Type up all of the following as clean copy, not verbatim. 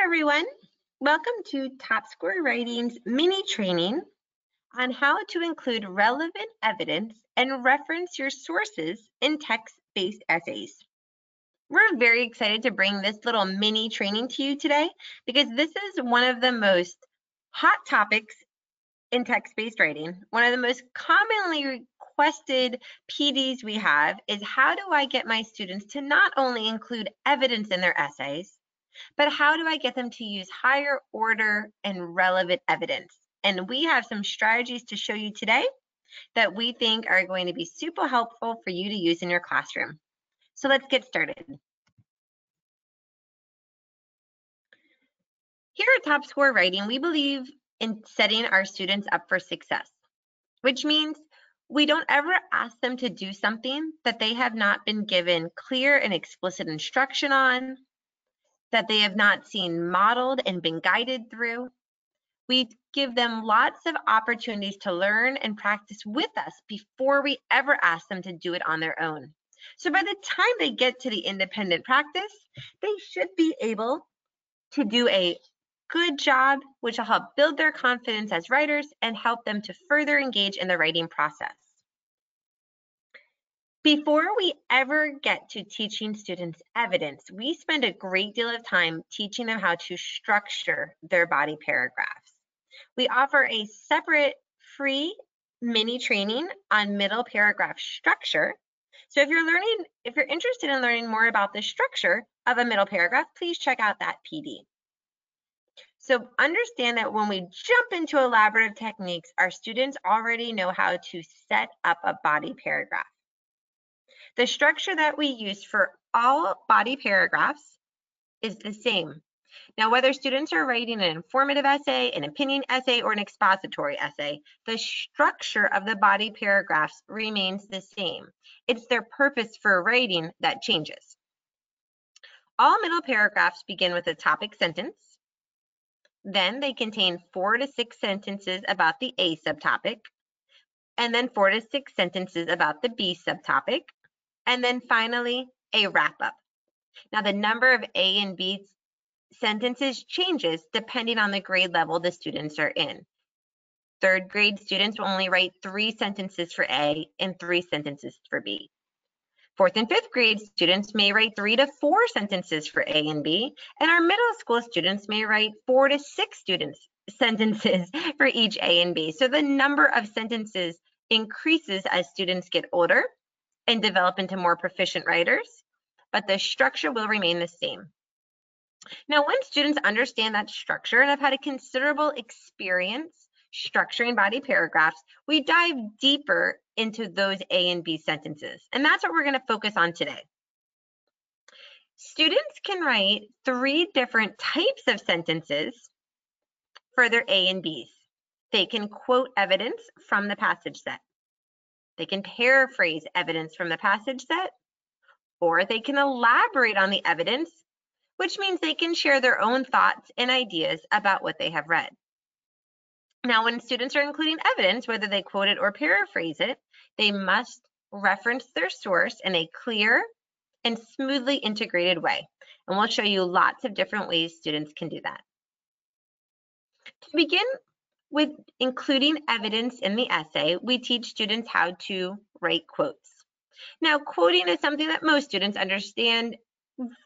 everyone. Welcome to Top Score Writing's mini training on how to include relevant evidence and reference your sources in text-based essays. We're very excited to bring this little mini training to you today because this is one of the most hot topics in text-based writing. One of the most commonly requested PDs we have is how do I get my students to not only include evidence in their essays, but how do I get them to use higher order and relevant evidence? And we have some strategies to show you today that we think are going to be super helpful for you to use in your classroom. So let's get started. Here at Top Score Writing, we believe in setting our students up for success, which means we don't ever ask them to do something that they have not been given clear and explicit instruction on, that they have not seen modeled and been guided through. We give them lots of opportunities to learn and practice with us before we ever ask them to do it on their own. So by the time they get to the independent practice, they should be able to do a good job, which will help build their confidence as writers and help them to further engage in the writing process. Before we ever get to teaching students evidence, we spend a great deal of time teaching them how to structure their body paragraphs. We offer a separate free mini training on middle paragraph structure. So if you're interested in learning more about the structure of a middle paragraph, please check out that PD. So understand that when we jump into elaborative techniques, our students already know how to set up a body paragraph. The structure that we use for all body paragraphs is the same. Now, whether students are writing an informative essay, an opinion essay, or an expository essay, the structure of the body paragraphs remains the same. It's their purpose for writing that changes. All middle paragraphs begin with a topic sentence. Then they contain 4 to 6 sentences about the A subtopic, and then 4 to 6 sentences about the B subtopic, and then finally a wrap-up. Now, the number of A and B sentences changes depending on the grade level the students are in. Third grade students will only write 3 sentences for A and 3 sentences for B. Fourth and fifth grade students may write 3 to 4 sentences for A and B, and our middle school students may write 4 to 6 sentences for each A and B. So the number of sentences increases as students get older and develop into more proficient writers, but the structure will remain the same. Now, once students understand that structure and have had a considerable experience structuring body paragraphs, we dive deeper into those A and B sentences, and that's what we're going to focus on today. Students can write 3 different types of sentences for their A and Bs. They can quote evidence from the passage set. They can paraphrase evidence from the passage set, or they can elaborate on the evidence, which means they can share their own thoughts and ideas about what they have read. Now, when students are including evidence, whether they quote it or paraphrase it, they must reference their source in a clear and smoothly integrated way. And we'll show you lots of different ways students can do that. To begin with including evidence in the essay, we teach students how to write quotes. Now, quoting is something that most students understand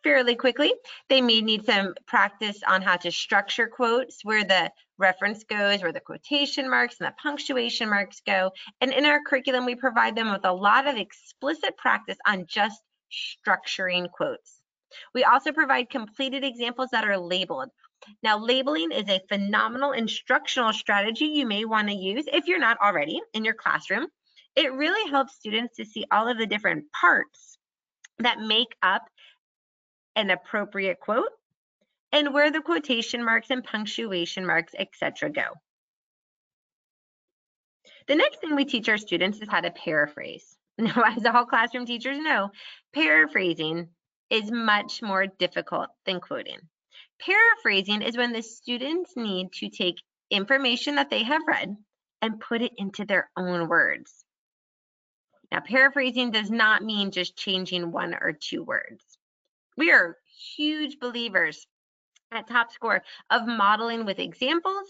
fairly quickly. They may need some practice on how to structure quotes, where the reference goes, where the quotation marks and the punctuation marks go. And in our curriculum, we provide them with a lot of explicit practice on just structuring quotes. We also provide completed examples that are labeled. Now, labeling is a phenomenal instructional strategy you may want to use if you're not already in your classroom. It really helps students to see all of the different parts that make up an appropriate quote and where the quotation marks and punctuation marks, etc. go. The next thing we teach our students is how to paraphrase. Now, as all classroom teachers know, paraphrasing is much more difficult than quoting. Paraphrasing is when the students need to take information that they have read and put it into their own words. Now, paraphrasing does not mean just changing 1 or 2 words. We are huge believers at top score of modeling with examples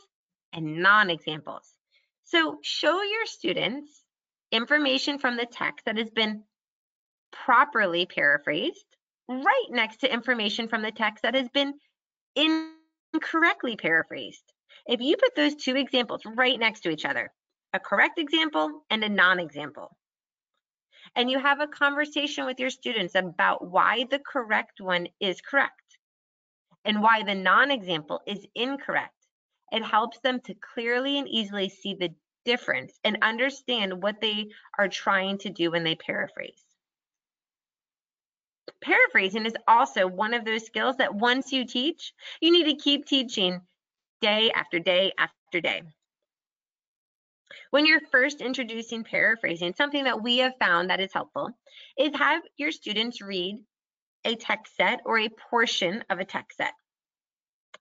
and non-examples. So show your students information from the text that has been properly paraphrased right next to information from the text that has been incorrectly paraphrased. If you put those two examples right next to each other, a correct example and a non-example, and you have a conversation with your students about why the correct one is correct and why the non-example is incorrect, it helps them to clearly and easily see the difference and understand what they are trying to do when they paraphrase. Paraphrasing is also one of those skills that once you teach, you need to keep teaching day after day after day. When you're first introducing paraphrasing, something that we have found that is helpful is have your students read a text set or a portion of a text set,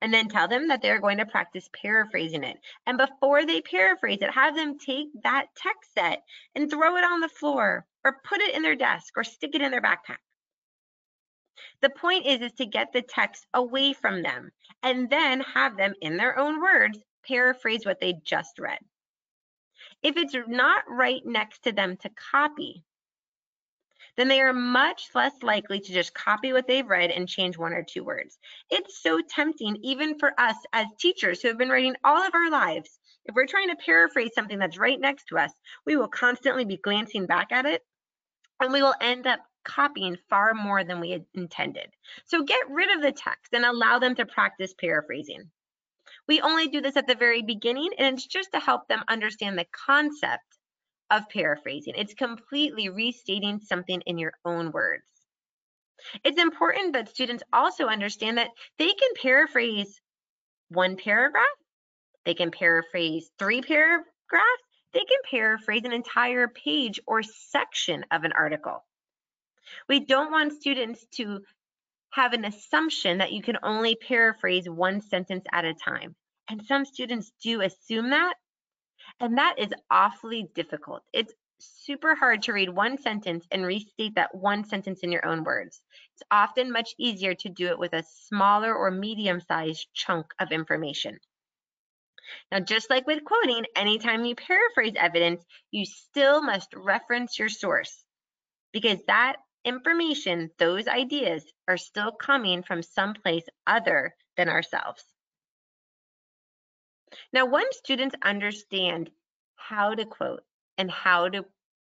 and then tell them that they're going to practice paraphrasing it. And before they paraphrase it, have them take that text set and throw it on the floor or put it in their desk or stick it in their backpack. The point is to get the text away from them and then have them, in their own words, paraphrase what they just read. If it's not right next to them to copy, then they are much less likely to just copy what they've read and change one or two words. It's so tempting, even for us as teachers who have been writing all of our lives. If we're trying to paraphrase something that's right next to us, we will constantly be glancing back at it, and we will end up copying far more than we had intended. So get rid of the text and allow them to practice paraphrasing. We only do this at the very beginning, and it's just to help them understand the concept of paraphrasing. It's completely restating something in your own words. It's important that students also understand that they can paraphrase one paragraph, they can paraphrase 3 paragraphs, they can paraphrase an entire page or section of an article. We don't want students to have an assumption that you can only paraphrase one sentence at a time. And some students do assume that, and that is awfully difficult. It's super hard to read one sentence and restate that one sentence in your own words. It's often much easier to do it with a smaller or medium-sized chunk of information. Now, just like with quoting, anytime you paraphrase evidence, you still must reference your source, because that information, those ideas, are still coming from someplace other than ourselves. Now, once students understand how to quote and how to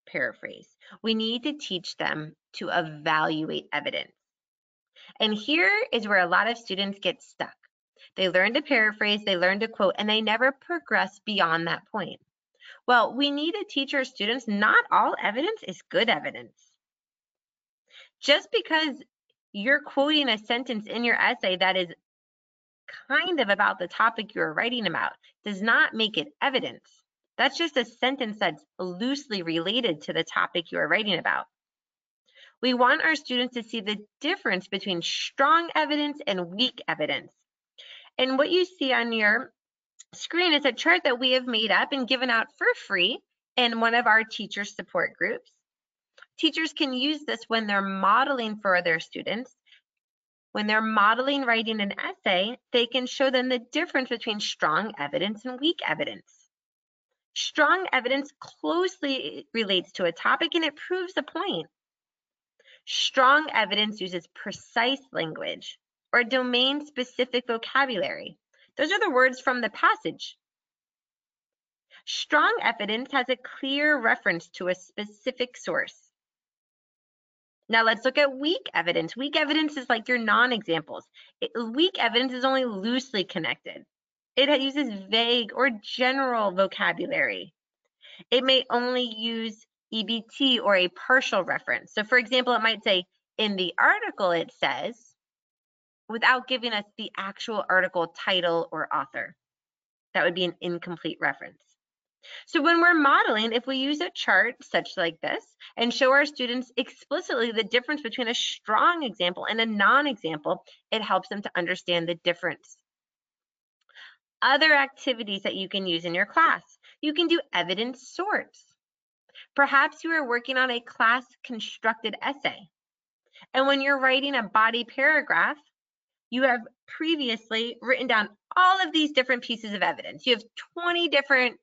paraphrase, we need to teach them to evaluate evidence. And here is where a lot of students get stuck. They learn to paraphrase, they learn to quote, and they never progress beyond that point. Well, we need to teach our students not all evidence is good evidence. Just because you're quoting a sentence in your essay that is kind of about the topic you're writing about does not make it evidence. That's just a sentence that's loosely related to the topic you are writing about. We want our students to see the difference between strong evidence and weak evidence. And what you see on your screen is a chart that we have made up and given out for free in one of our teacher support groups. Teachers can use this when they're modeling for their students. When they're modeling writing an essay, they can show them the difference between strong evidence and weak evidence. Strong evidence closely relates to a topic and it proves a point. Strong evidence uses precise language or domain-specific vocabulary. Those are the words from the passage. Strong evidence has a clear reference to a specific source. Now let's look at weak evidence. Weak evidence is like your non-examples. Weak evidence is only loosely connected. It uses vague or general vocabulary. It may only use EBT or a partial reference. So for example, it might say, in the article it says, without giving us the actual article title or author. That would be an incomplete reference. So when we're modeling, if we use a chart such like this and show our students explicitly the difference between a strong example and a non-example, it helps them to understand the difference. Other activities that you can use in your class. You can do evidence sorts. Perhaps you are working on a class constructed essay. And when you're writing a body paragraph, you have previously written down all of these different pieces of evidence. You have 20 different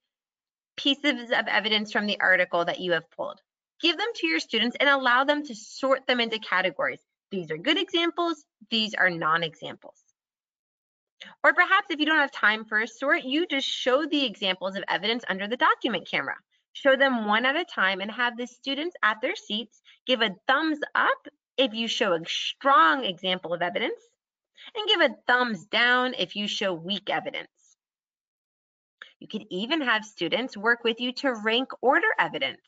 pieces of evidence from the article that you have pulled. Give them to your students and allow them to sort them into categories. These are good examples, these are non-examples. Or perhaps if you don't have time for a sort, you just show the examples of evidence under the document camera. Show them one at a time and have the students at their seats give a thumbs up if you show a strong example of evidence, and give a thumbs down if you show weak evidence. You could even have students work with you to rank order evidence.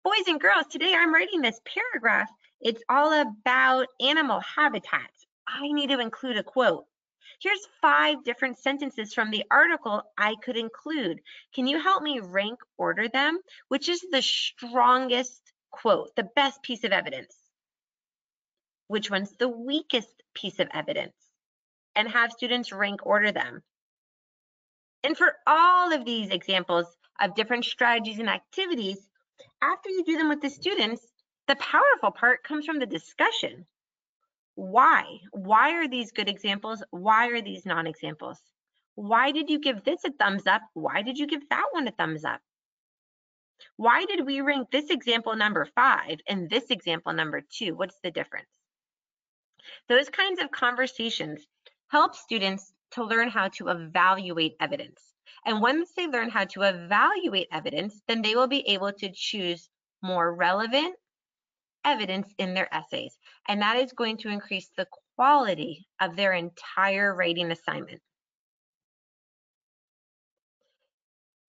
Boys and girls, today I'm writing this paragraph. It's all about animal habitats. I need to include a quote. Here's 5 different sentences from the article I could include. Can you help me rank order them? Which is the strongest quote, the best piece of evidence? Which one's the weakest piece of evidence? And have students rank order them. And for all of these examples of different strategies and activities, after you do them with the students, the powerful part comes from the discussion. Why? Why are these good examples? Why are these non-examples? Why did you give this a thumbs up? Why did you give that one a thumbs up? Why did we rank this example number 5 and this example number 2? What's the difference? Those kinds of conversations help students to learn how to evaluate evidence. And once they learn how to evaluate evidence, then they will be able to choose more relevant evidence in their essays. And that is going to increase the quality of their entire writing assignment.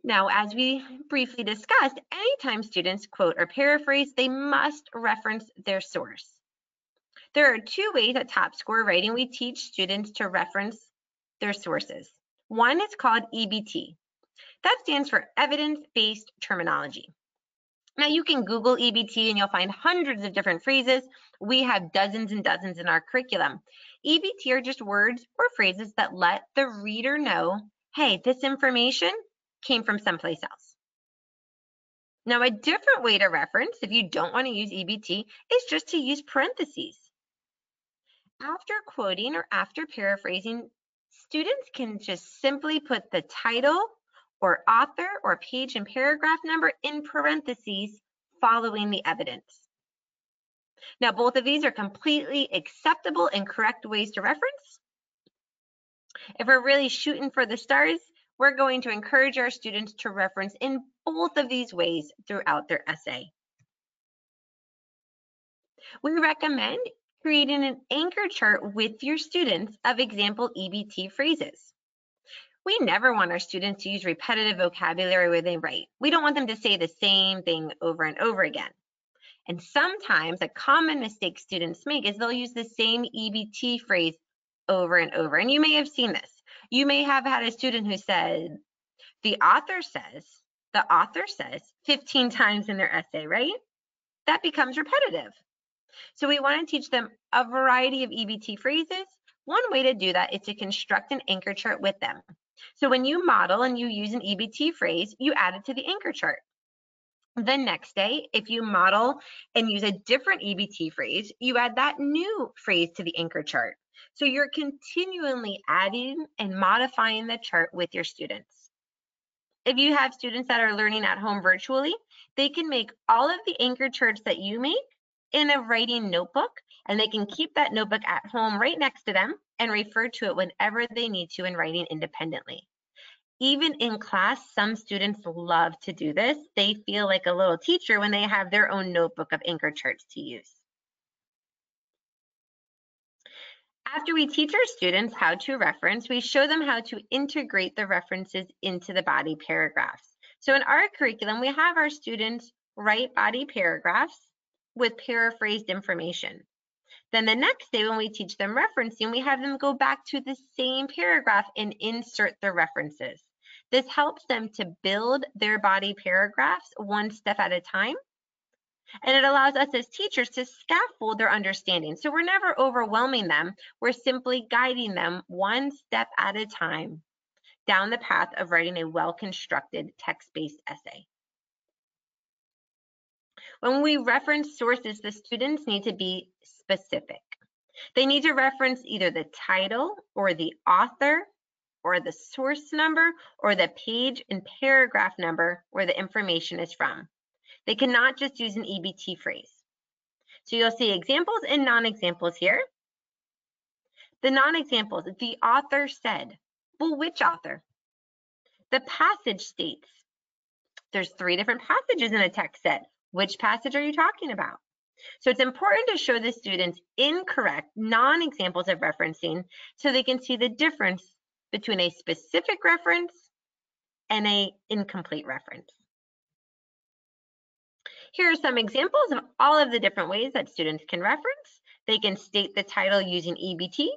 Now, as we briefly discussed, anytime students quote or paraphrase, they must reference their source. There are 2 ways at Top Score Writing we teach students to reference their sources. One is called EBT. That stands for evidence-based terminology. Now you can Google EBT and you'll find hundreds of different phrases. We have dozens and dozens in our curriculum. EBT are just words or phrases that let the reader know, hey, this information came from someplace else. Now a different way to reference, if you don't want to use EBT, is just to use parentheses. After quoting or after paraphrasing, students can just simply put the title or author or page and paragraph number in parentheses following the evidence. Now, both of these are completely acceptable and correct ways to reference. If we're really shooting for the stars, we're going to encourage our students to reference in both of these ways throughout their essay. We recommend creating an anchor chart with your students of example EBT phrases. We never want our students to use repetitive vocabulary when they write. We don't want them to say the same thing over and over again. And sometimes a common mistake students make is they'll use the same EBT phrase over and over. And you may have seen this. You may have had a student who said, the author says 15 times in their essay, right? That becomes repetitive. So we want to teach them a variety of EBT phrases. One way to do that is to construct an anchor chart with them. So when you model and you use an EBT phrase, you add it to the anchor chart. The next day, if you model and use a different EBT phrase, you add that new phrase to the anchor chart. So you're continually adding and modifying the chart with your students. If you have students that are learning at home virtually, they can make all of the anchor charts that you make in a writing notebook, and they can keep that notebook at home right next to them and refer to it whenever they need to in writing independently. Even in class, some students love to do this. They feel like a little teacher when they have their own notebook of anchor charts to use. After we teach our students how to reference, we show them how to integrate the references into the body paragraphs. So in our curriculum, we have our students write body paragraphs with paraphrased information. Then the next day when we teach them referencing, we have them go back to the same paragraph and insert the references. This helps them to build their body paragraphs one step at a time. And it allows us as teachers to scaffold their understanding. So we're never overwhelming them. We're simply guiding them one step at a time down the path of writing a well-constructed text-based essay. When we reference sources, the students need to be specific. They need to reference either the title or the author or the source number or the page and paragraph number where the information is from. They cannot just use an EBT phrase. So you'll see examples and non-examples here. The non-examples, the author said. Well, which author? The passage states. There's 3 different passages in a text set. Which passage are you talking about? So it's important to show the students incorrect non-examples of referencing so they can see the difference between a specific reference and an incomplete reference. Here are some examples of all of the different ways that students can reference. They can state the title using EBT,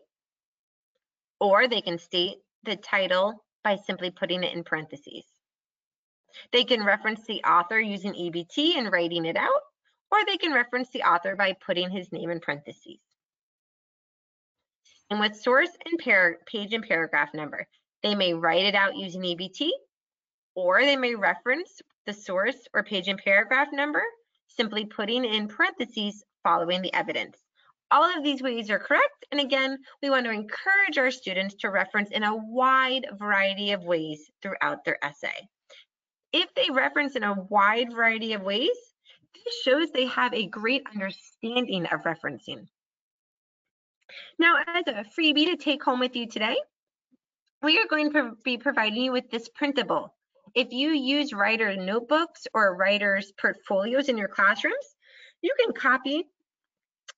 or they can state the title by simply putting it in parentheses. They can reference the author using EBT and writing it out, or they can reference the author by putting his name in parentheses. And with source and page and paragraph number, they may write it out using EBT, or they may reference the source or page and paragraph number, simply putting in parentheses following the evidence. All of these ways are correct, and again, we want to encourage our students to reference in a wide variety of ways throughout their essay. If they reference in a wide variety of ways, this shows they have a great understanding of referencing. Now, as a freebie to take home with you today, we are going to be providing you with this printable. If you use writer notebooks or writer's portfolios in your classrooms, you can copy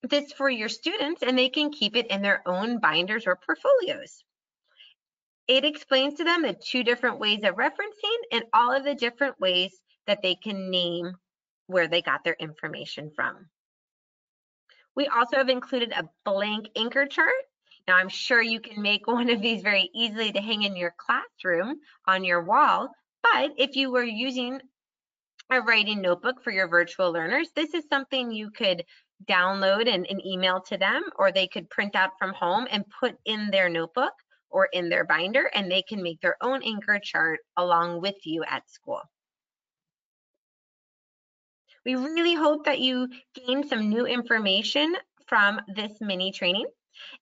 this for your students and they can keep it in their own binders or portfolios. It explains to them the 2 different ways of referencing and all of the different ways that they can name where they got their information from. We also have included a blank anchor chart. Now, I'm sure you can make one of these very easily to hang in your classroom on your wall, but if you were using a writing notebook for your virtual learners, this is something you could download and email to them, or they could print out from home and put in their notebook or in their binder, and they can make their own anchor chart along with you at school. We really hope that you gained some new information from this mini training.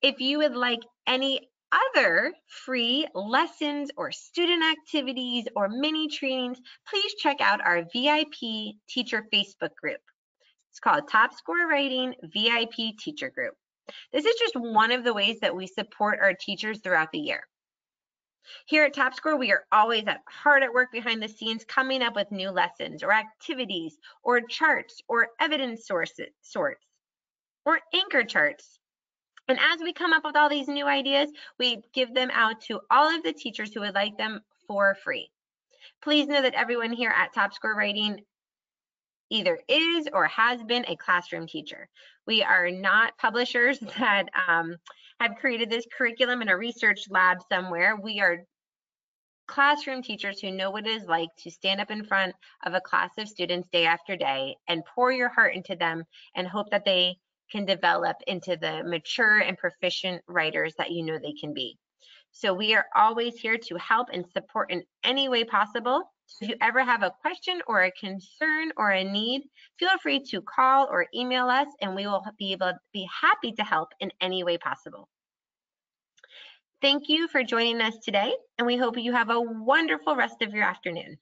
If you would like any other free lessons or student activities or mini trainings, please check out our VIP teacher Facebook group. It's called Top Score Writing VIP Teacher Group. This is just one of the ways that we support our teachers throughout the year. Here at Top Score, we are always hard at work behind the scenes coming up with new lessons or activities or charts or evidence sorts or anchor charts. And as we come up with all these new ideas, we give them out to all of the teachers who would like them for free. Please know that everyone here at Top Score Writing either is or has been a classroom teacher. We are not publishers that have created this curriculum in a research lab somewhere. We are classroom teachers who know what it is like to stand up in front of a class of students day after day and pour your heart into them and hope that they can develop into the mature and proficient writers that you know they can be. So we are always here to help and support in any way possible. If you ever have a question or a concern or a need, feel free to call or email us and we will be happy to help in any way possible. Thank you for joining us today, and we hope you have a wonderful rest of your afternoon.